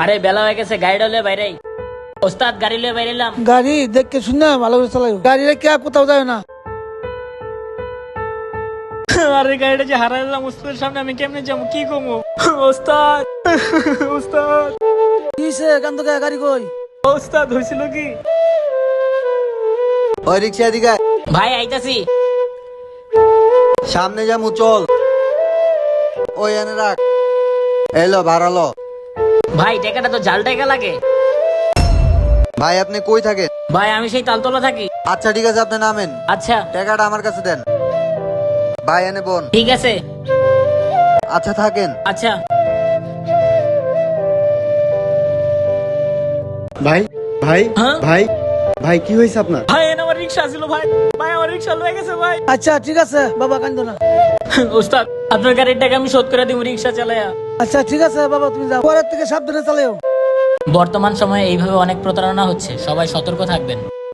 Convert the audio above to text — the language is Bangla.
আরে বেলা হয়ে গেছে, গাড়িটা লয়ে বাইরে আই। ওস্তাদ গাড়ি লয়ে বাইরে এলাম। গাড়ি দেখকে শুনে ভালো করে চালাও, গাড়িটা কে কোথাও যায় না। আরে গাড়িটা যে হারাই দিলাম ওস্তাদের সামনে, আমি কেমনে যাবো, কি করবো? ওস্তাদ ওস্তাদ কিসে কান তো গাড়ি কই? ওস্তাদ হয়েছিল কি? ওই রিক্সা এদিকে আয়। ভাই আইতাছি। সামনে যামু চল। ওই এনে রাখ। এলো ভাড়ালো। ভাই টাকাটা তো জাল টাকা লাগে। ভাই আপনি কই থাকেন? ভাই আমি সেই তালতলা থাকি। আচ্ছা ঠিক আছে, আপনি নামেন। আচ্ছা টাকাটা আমার কাছে দেন। ভাই এনে বোন। ঠিক আছে। আচ্ছা থাকেন। আচ্ছা ভাই ভাই হ্যাঁ? ভাই ভাই কি হয়েছে আপনার? ভাই এনে আমার রিক্সা ছিল ভাই। ভাই আমার রিক্সা লয়ে গেছে ভাই। আচ্ছা ঠিক আছে বাবা, কান্দো না। ওস্তাদ আপনার গাড়ির টাকা আমি শোধ করে দিব রিক্সা চালায়া। আচ্ছা ঠিক আছে বাবা, তুমি যাও, পরের থেকে সাবধানে চালাও। বর্তমান সময়ে এইভাবে অনেক প্রতারণা হচ্ছে, সবাই সতর্ক থাকবেন।